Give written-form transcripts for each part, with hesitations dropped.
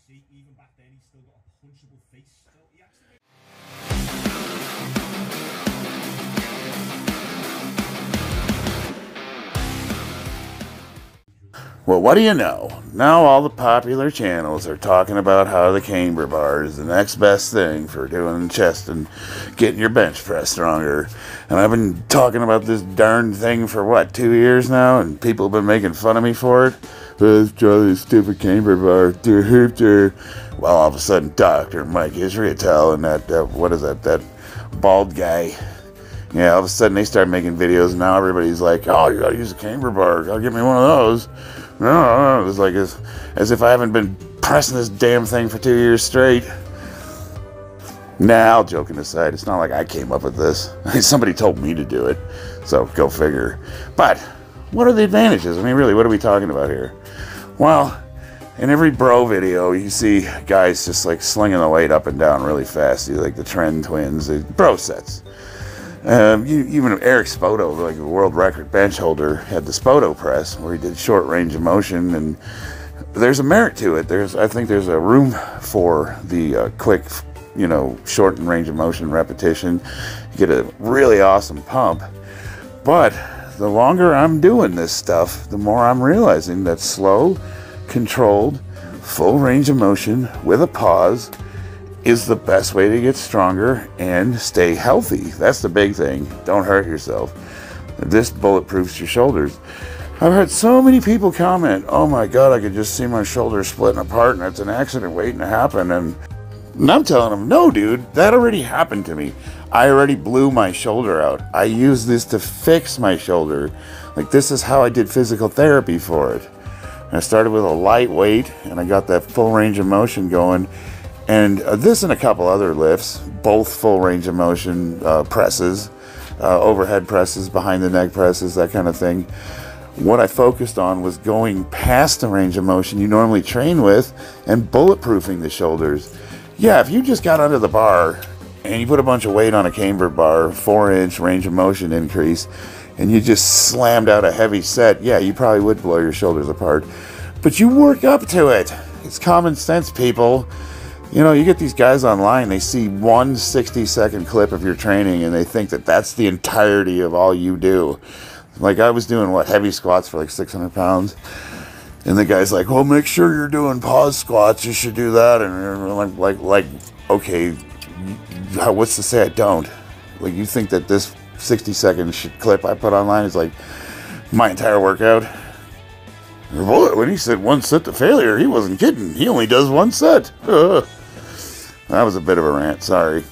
see, even back then, he's still got a punchable face. So he actually... Well, what do you know? Now all the popular channels are talking about how the camber bar is the next best thing for doing chest and getting your bench press stronger. And I've been talking about this darn thing for, what, 2 years now? And people have been making fun of me for it. Let's try this stupid camber bar. Well, all of a sudden, Dr. Mike Israetel and that bald guy. Yeah, all of a sudden they start making videos, and now everybody's like, oh, you gotta use a camber bar. Gotta get me one of those. No, it's like as if I haven't been pressing this damn thing for 2 years straight. Now, joking aside, it's not like I came up with this. Somebody told me to do it, so go figure. But what are the advantages? I mean, really, what are we talking about here? Well, in every bro video, you see guys just like slinging the weight up and down really fast. You like the Trend Twins, the bro sets. Even Eric Spoto, like the world record bench holder, had the Spoto press where he did short range of motion, and there's a merit to it. I think there's a room for the quick, short and range of motion repetition. You get a really awesome pump. But the longer I'm doing this stuff, the more I'm realizing that slow, controlled, full range of motion with a pause is the best way to get stronger and stay healthy. That's the big thing. Don't hurt yourself. This bulletproofs your shoulders. I've heard so many people comment, oh my God, I could just see my shoulders splitting apart and it's an accident waiting to happen. And I'm telling them, no, dude, that already happened to me. I already blew my shoulder out. I used this to fix my shoulder. Like, this is how I did physical therapy for it. And I started with a light weight and I got that full range of motion going. And this and a couple other lifts, both full range of motion presses, overhead presses, behind the neck presses, that kind of thing. What I focused on was going past the range of motion you normally train with and bulletproofing the shoulders. Yeah, if you just got under the bar and you put a bunch of weight on a camber bar, 4-inch range of motion increase, and you just slammed out a heavy set, yeah, you probably would blow your shoulders apart. But you work up to it. It's common sense, people. You get these guys online, they see one 60-second clip of your training and they think that that's the entirety of all you do. Like, I was doing, heavy squats for like 600 pounds. And the guy's like, well, make sure you're doing pause squats, you should do that. And you're like, okay, what's to say I don't? Like, you think that this 60-second clip I put online is like my entire workout? When he said one set to failure, he wasn't kidding. He only does one set. That was a bit of a rant, sorry.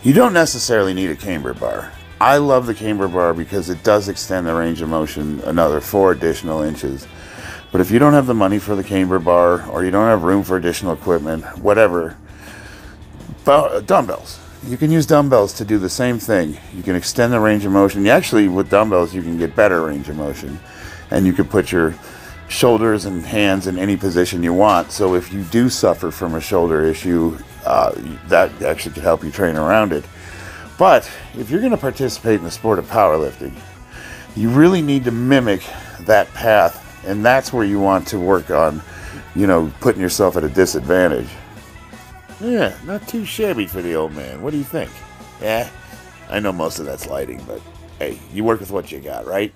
You don't necessarily need a camber bar. I love the camber bar because it does extend the range of motion another 4 additional inches. But if you don't have the money for the camber bar, or you don't have room for additional equipment, whatever, dumbbells. You can use dumbbells to do the same thing. You can extend the range of motion. Actually, with dumbbells, you can get better range of motion. And you can put your shoulders and hands in any position you want. So if you do suffer from a shoulder issue, that actually could help you train around it. But if you're going to participate in the sport of powerlifting, you really need to mimic that path. And that's where you want to work on, putting yourself at a disadvantage. Yeah, not too shabby for the old man. What do you think? Yeah, I know most of that's lighting, but hey, you work with what you got, right?